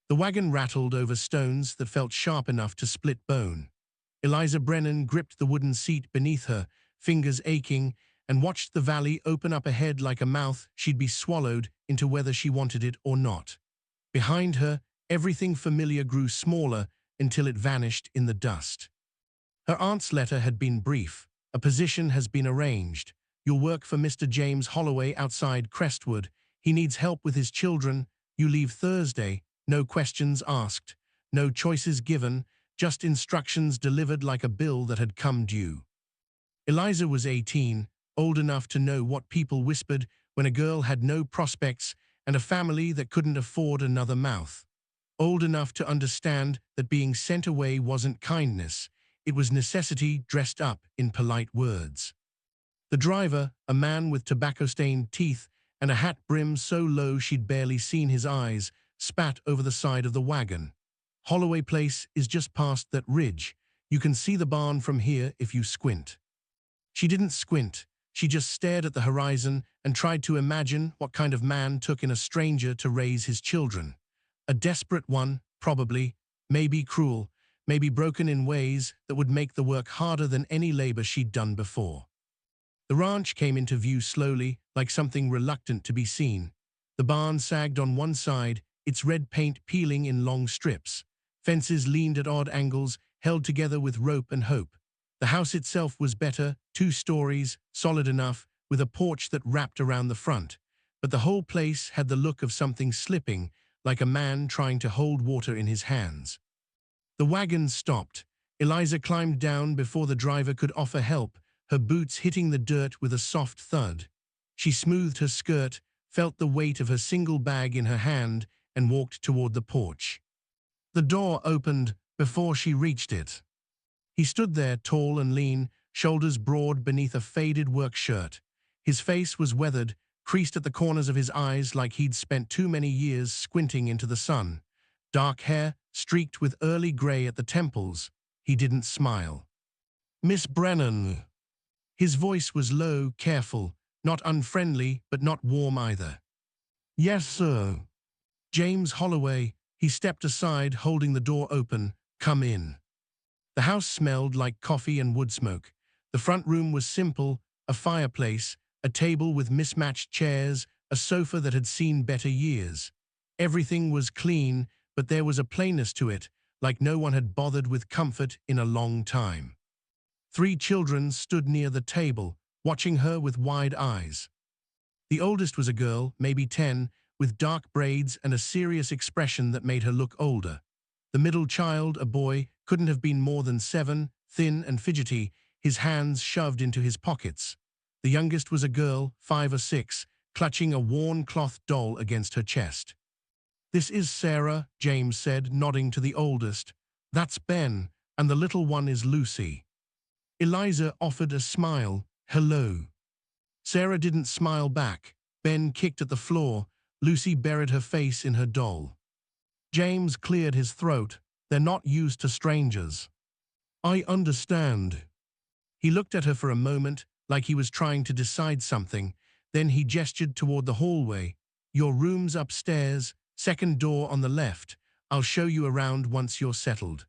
The wagon rattled over stones that felt sharp enough to split bone. Eliza Brennan gripped the wooden seat beneath her, fingers aching, and watched the valley open up ahead like a mouth she'd be swallowed into whether she wanted it or not. Behind her, everything familiar grew smaller until it vanished in the dust. Her aunt's letter had been brief. A position has been arranged. You'll work for Mr. James Holloway outside Crestwood. He needs help with his children. You leave Thursday. No questions asked. No choices given. Just instructions delivered like a bill that had come due. Eliza was 18, old enough to know what people whispered when a girl had no prospects and a family that couldn't afford another mouth. Old enough to understand that being sent away wasn't kindness. It was necessity dressed up in polite words. The driver, a man with tobacco-stained teeth and a hat brim so low she'd barely seen his eyes, spat over the side of the wagon. Holloway Place is just past that ridge. You can see the barn from here if you squint. She didn't squint. She just stared at the horizon and tried to imagine what kind of man took in a stranger to raise his children. A desperate one, probably, maybe cruel, maybe broken in ways that would make the work harder than any labor she'd done before. The ranch came into view slowly, like something reluctant to be seen. The barn sagged on one side, its red paint peeling in long strips. Fences leaned at odd angles, held together with rope and hope. The house itself was better, 2 stories, solid enough, with a porch that wrapped around the front. But the whole place had the look of something slipping, like a man trying to hold water in his hands. The wagon stopped. Eliza climbed down before the driver could offer help, her boots hitting the dirt with a soft thud. She smoothed her skirt, felt the weight of her single bag in her hand, and walked toward the porch. The door opened before she reached it. He stood there, tall and lean, shoulders broad beneath a faded work shirt. His face was weathered, creased at the corners of his eyes like he'd spent too many years squinting into the sun. Dark hair, streaked with early gray at the temples. He didn't smile. "Miss Brennan." His voice was low, careful, not unfriendly, but not warm either. "Yes, sir." "James Holloway." He stepped aside, holding the door open. "Come in." The house smelled like coffee and wood smoke. The front room was simple, a fireplace, a table with mismatched chairs, a sofa that had seen better years. Everything was clean, but there was a plainness to it, like no one had bothered with comfort in a long time. 3 children stood near the table, watching her with wide eyes. The oldest was a girl, maybe 10, with dark braids and a serious expression that made her look older. The middle child, a boy, couldn't have been more than 7, thin and fidgety, his hands shoved into his pockets. The youngest was a girl, 5 or 6, clutching a worn cloth doll against her chest. "This is Sarah," James said, nodding to the oldest. "That's Ben, and the little one is Lucy." Eliza offered a smile. "Hello." Sarah didn't smile back. Ben kicked at the floor. Lucy buried her face in her doll. James cleared his throat. "They're not used to strangers." "I understand." He looked at her for a moment, like he was trying to decide something. Then he gestured toward the hallway. "Your room's upstairs, second door on the left. I'll show you around once you're settled."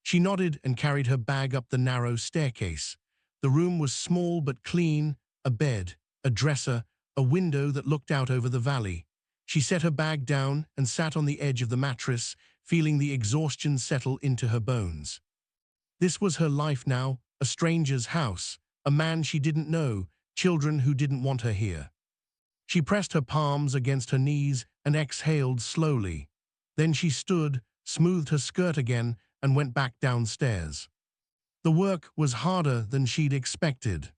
She nodded and carried her bag up the narrow staircase. The room was small but clean, a bed, a dresser, a window that looked out over the valley. She set her bag down and sat on the edge of the mattress, feeling the exhaustion settle into her bones. This was her life now, a stranger's house, a man she didn't know, children who didn't want her here. She pressed her palms against her knees and exhaled slowly. Then she stood, smoothed her skirt again, and went back downstairs. The work was harder than she'd expected.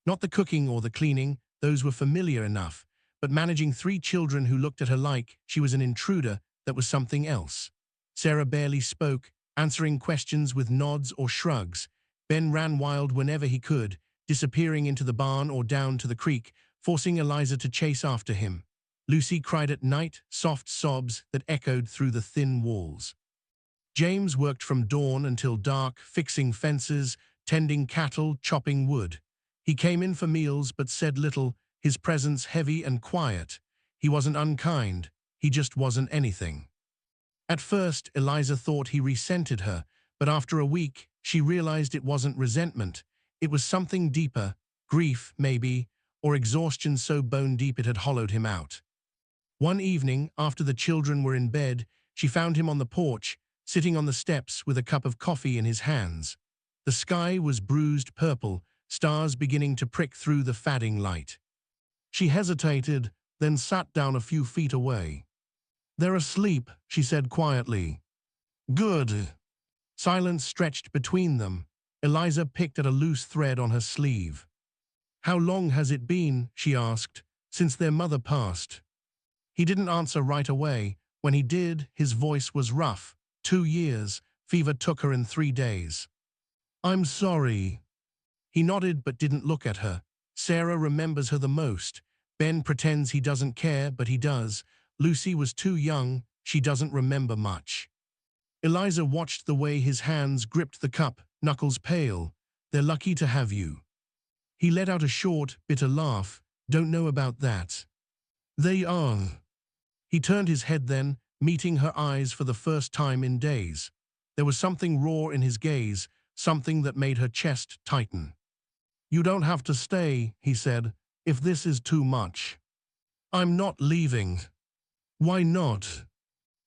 Not the cooking or the cleaning, those were familiar enough, but managing 3 children who looked at her like she was an intruder, that was something else. Sarah barely spoke, answering questions with nods or shrugs. Ben ran wild whenever he could, disappearing into the barn or down to the creek, forcing Eliza to chase after him. Lucy cried at night, soft sobs that echoed through the thin walls. James worked from dawn until dark, fixing fences, tending cattle, chopping wood. He came in for meals but said little, his presence heavy and quiet. He wasn't unkind, he just wasn't anything. At first, Eliza thought he resented her, but after a week, she realized it wasn't resentment. It was something deeper, grief, maybe, or exhaustion so bone-deep it had hollowed him out. One evening, after the children were in bed, she found him on the porch, sitting on the steps with a cup of coffee in his hands. The sky was bruised purple, stars beginning to prick through the fading light. She hesitated, then sat down a few feet away. "They're asleep," she said quietly. "Good." Silence stretched between them. Eliza picked at a loose thread on her sleeve. "How long has it been," she asked, "since their mother passed?" He didn't answer right away. When he did, his voice was rough. 2 years. Fever took her in 3 days. "I'm sorry." He nodded but didn't look at her. Sarah remembers her the most. Ben pretends he doesn't care, but he does. Lucy was too young. She doesn't remember much. Eliza watched the way his hands gripped the cup, knuckles pale. "They're lucky to have you." He let out a short, bitter laugh. "Don't know about that." "They are." He turned his head then, meeting her eyes for the first time in days. There was something raw in his gaze, something that made her chest tighten. "You don't have to stay," he said, "if this is too much." "I'm not leaving." "Why not?"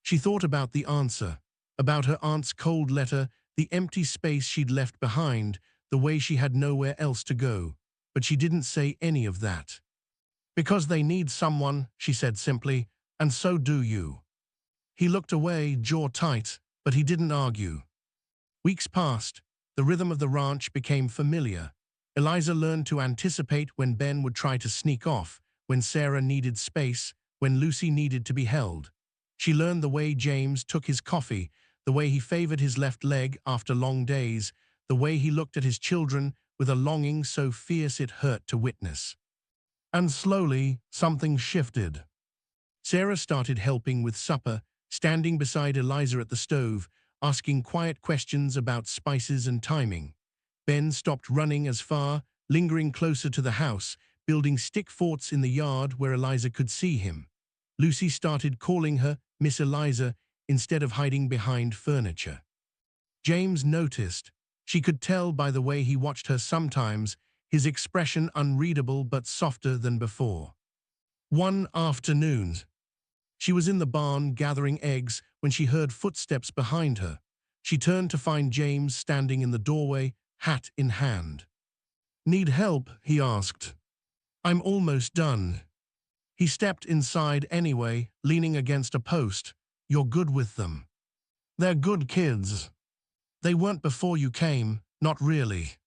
She thought about the answer, about her aunt's cold letter, the empty space she'd left behind, the way she had nowhere else to go. But she didn't say any of that. "Because they need someone," she said simply, "and so do you." He looked away, jaw tight, but he didn't argue. Weeks passed. The rhythm of the ranch became familiar. Eliza learned to anticipate when Ben would try to sneak off, when Sarah needed space, when Lucy needed to be held. She learned the way James took his coffee, the way he favored his left leg after long days, the way he looked at his children with a longing so fierce it hurt to witness. And slowly, something shifted. Sarah started helping with supper, standing beside Eliza at the stove, asking quiet questions about spices and timing. Ben stopped running as far, lingering closer to the house, building stick forts in the yard where Eliza could see him. Lucy started calling her Miss Eliza instead of hiding behind furniture. James noticed. She could tell by the way he watched her sometimes, his expression unreadable but softer than before. One afternoon, she was in the barn gathering eggs when she heard footsteps behind her. She turned to find James standing in the doorway, hat in hand. "Need help?" he asked. "I'm almost done." He stepped inside anyway, leaning against a post. "You're good with them." "They're good kids." "They weren't before you came, not really."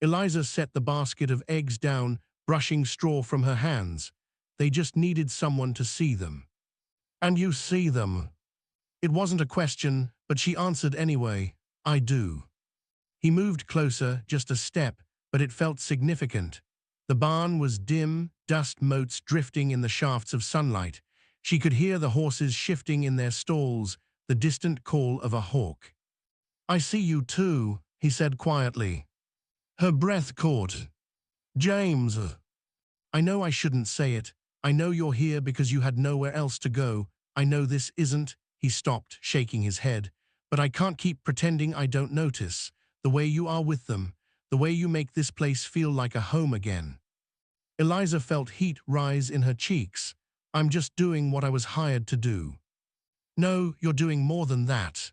Eliza set the basket of eggs down, brushing straw from her hands. They just needed someone to see them. "And you see them." It wasn't a question, but she answered anyway. "I do." He moved closer, just a step, but it felt significant. The barn was dim, dust motes drifting in the shafts of sunlight. She could hear the horses shifting in their stalls, the distant call of a hawk. "I see you too," he said quietly. Her breath caught. "James." "I know I shouldn't say it. I know you're here because you had nowhere else to go. I know this isn't," he stopped, shaking his head, "but I can't keep pretending I don't notice. The way you are with them, the way you make this place feel like a home again." Eliza felt heat rise in her cheeks. "I'm just doing what I was hired to do." "No, you're doing more than that."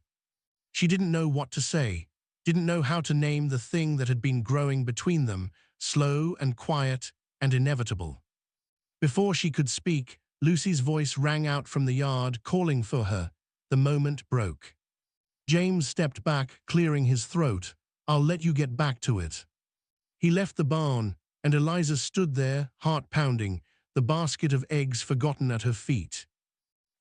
She didn't know what to say, didn't know how to name the thing that had been growing between them, slow and quiet and inevitable. Before she could speak, Lucy's voice rang out from the yard, calling for her. The moment broke. James stepped back, clearing his throat. "I'll let you get back to it." He left the barn, and Eliza stood there, heart pounding, the basket of eggs forgotten at her feet.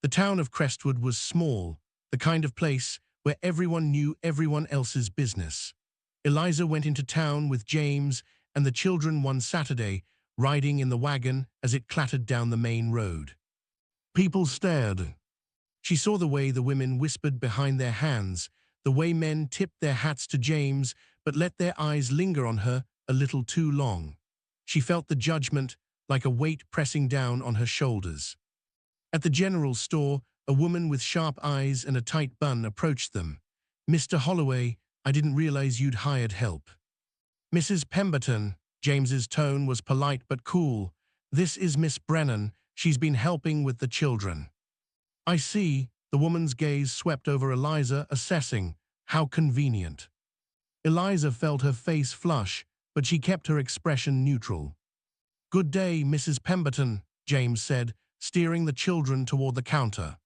The town of Crestwood was small, the kind of place where everyone knew everyone else's business. Eliza went into town with James and the children one Saturday, riding in the wagon as it clattered down the main road. People stared. She saw the way the women whispered behind their hands, the way men tipped their hats to James but let their eyes linger on her a little too long. She felt the judgment like a weight pressing down on her shoulders. At the general store, A woman with sharp eyes and a tight bun approached them. "Mr. Holloway, I didn't realize you'd hired help." "Mrs. Pemberton," James's tone was polite but cool. "This is Miss Brennan. She's been helping with the children." "I see." The woman's gaze swept over Eliza, assessing. How convenient. Eliza felt her face flush, but she kept her expression neutral. "Good day, Mrs. Pemberton," James said, steering the children toward the counter.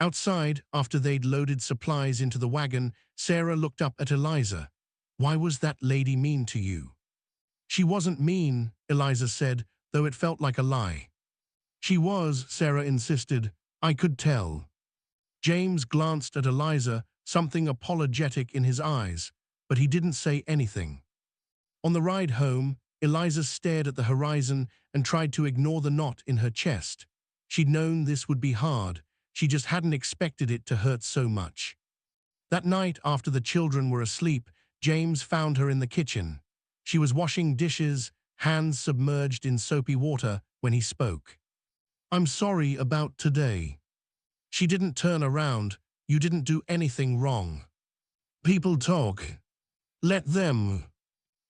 Outside, after they'd loaded supplies into the wagon, Sarah looked up at Eliza. "Why was that lady mean to you?" "She wasn't mean," Eliza said, though it felt like a lie. "She was," Sarah insisted. "I could tell." James glanced at Eliza, something apologetic in his eyes, but he didn't say anything. On the ride home, Eliza stared at the horizon and tried to ignore the knot in her chest. She'd known this would be hard. She just hadn't expected it to hurt so much. That night, after the children were asleep, James found her in the kitchen. She was washing dishes, hands submerged in soapy water, when he spoke. "I'm sorry about today." She didn't turn around. "You didn't do anything wrong." "People talk. Let them."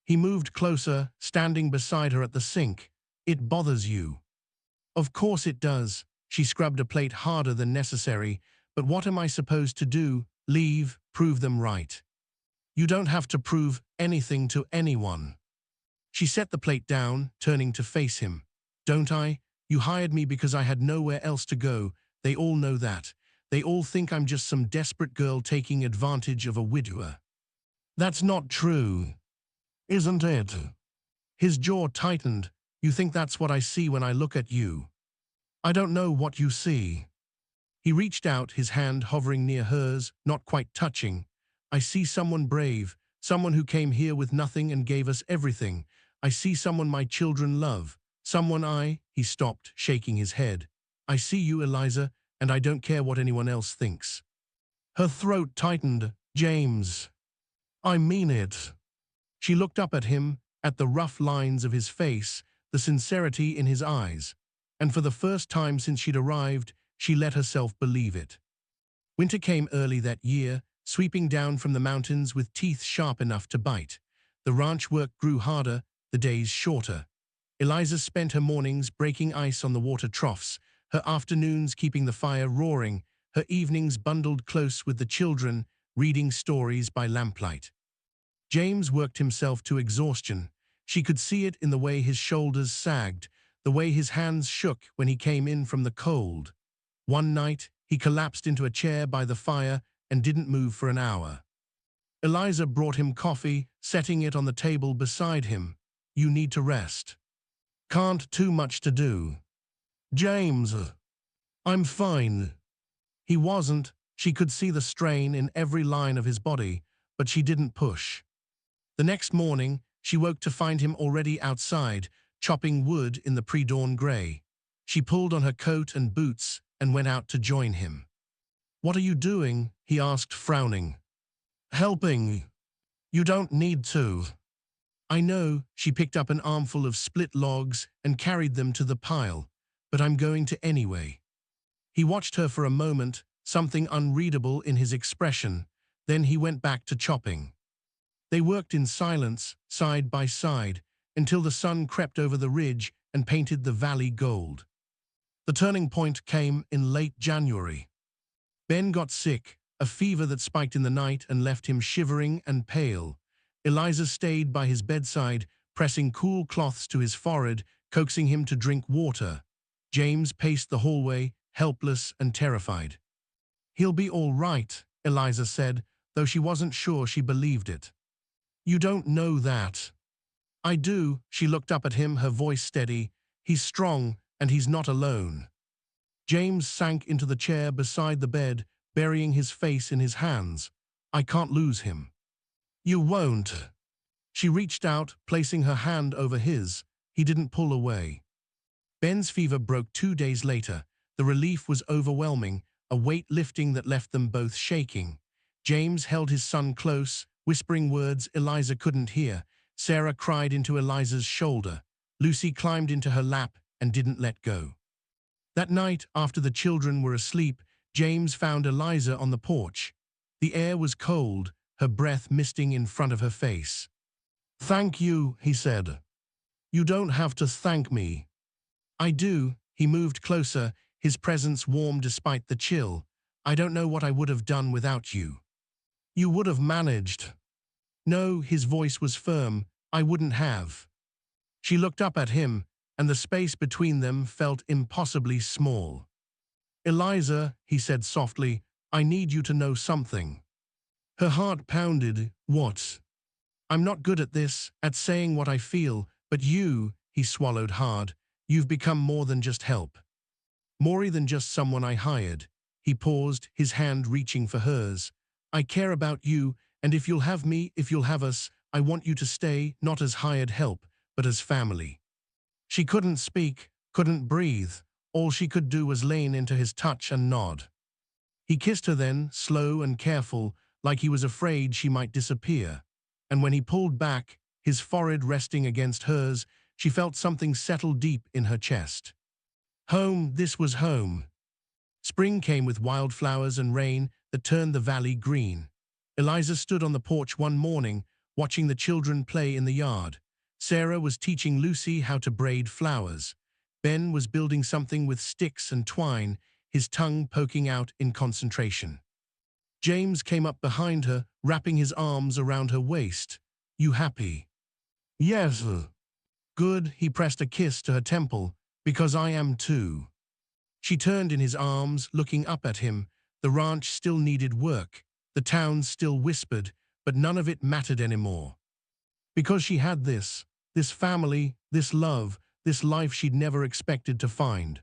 He moved closer, standing beside her at the sink. "It bothers you." "Of course it does." She scrubbed a plate harder than necessary. "But what am I supposed to do? Leave? Prove them right?" "You don't have to prove anything to anyone." She set the plate down, turning to face him. "Don't I? You hired me because I had nowhere else to go. They all know that. They all think I'm just some desperate girl taking advantage of a widower." "That's not true, isn't it?" His jaw tightened. "You think that's what I see when I look at you?" "I don't know what you see." He reached out, his hand hovering near hers, not quite touching. "I see someone brave, someone who came here with nothing and gave us everything. I see someone my children love. He stopped, shaking his head. "I see you, Eliza, and I don't care what anyone else thinks." Her throat tightened. "James, I mean it." She looked up at him, at the rough lines of his face, the sincerity in his eyes. And for the first time since she'd arrived, she let herself believe it. Winter came early that year, sweeping down from the mountains with teeth sharp enough to bite. The ranch work grew harder, the days shorter. Eliza spent her mornings breaking ice on the water troughs, her afternoons keeping the fire roaring, her evenings bundled close with the children, reading stories by lamplight. James worked himself to exhaustion. She could see it in the way his shoulders sagged, the way his hands shook when he came in from the cold. One night, he collapsed into a chair by the fire and didn't move for an hour. Eliza brought him coffee, setting it on the table beside him. "You need to rest." "Can't, too much to do." "James, I'm fine." He wasn't. She could see the strain in every line of his body, but she didn't push. The next morning, she woke to find him already outside, chopping wood in the pre-dawn gray. She pulled on her coat and boots and went out to join him. "What are you doing?" he asked, frowning. "Helping. You don't need to." "I know." She picked up an armful of split logs and carried them to the pile. "But I'm going to anyway." He watched her for a moment, something unreadable in his expression. Then he went back to chopping. They worked in silence, side by side, until the sun crept over the ridge and painted the valley gold. The turning point came in late January. Ben got sick, a fever that spiked in the night and left him shivering and pale. Eliza stayed by his bedside, pressing cool cloths to his forehead, coaxing him to drink water. James paced the hallway, helpless and terrified. "He'll be all right," Eliza said, though she wasn't sure she believed it. "You don't know that." "I do." She looked up at him, her voice steady. "He's strong, and he's not alone." James sank into the chair beside the bed, burying his face in his hands. "I can't lose him." "You won't." She reached out, placing her hand over his. He didn't pull away. Ben's fever broke 2 days later. The relief was overwhelming, a weight lifting that left them both shaking. James held his son close, whispering words Eliza couldn't hear. Sarah cried into Eliza's shoulder. Lucy climbed into her lap and didn't let go. That night, after the children were asleep, James found Eliza on the porch. The air was cold, her breath misting in front of her face. "Thank you," he said. "You don't have to thank me." "I do." He moved closer, his presence warm despite the chill. "I don't know what I would have done without you." "You would have managed." "No," his voice was firm. "I wouldn't have." She looked up at him, and the space between them felt impossibly small. "Eliza," he said softly, "I need you to know something." Her heart pounded. "What?" "I'm not good at this, at saying what I feel, but you," he swallowed hard, "you've become more than just help. More than just someone I hired." He paused, his hand reaching for hers. "I care about you, and if you'll have me, if you'll have us, I want you to stay, not as hired help, but as family." She couldn't speak, couldn't breathe. All she could do was lean into his touch and nod. He kissed her then, slow and careful, like he was afraid she might disappear. And when he pulled back, his forehead resting against hers, she felt something settle deep in her chest. Home, this was home. Spring came with wildflowers and rain that turned the valley green. Eliza stood on the porch one morning, watching the children play in the yard. Sarah was teaching Lucy how to braid flowers. Ben was building something with sticks and twine, his tongue poking out in concentration. James came up behind her, wrapping his arms around her waist. "You happy?" "Yes." "Good." He pressed a kiss to her temple. "Because I am too." She turned in his arms, looking up at him. The ranch still needed work. The town still whispered, but none of it mattered anymore. Because she had this family, this love, this life she'd never expected to find.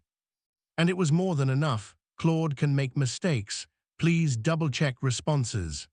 And it was more than enough. Claude can make mistakes. Please double-check responses.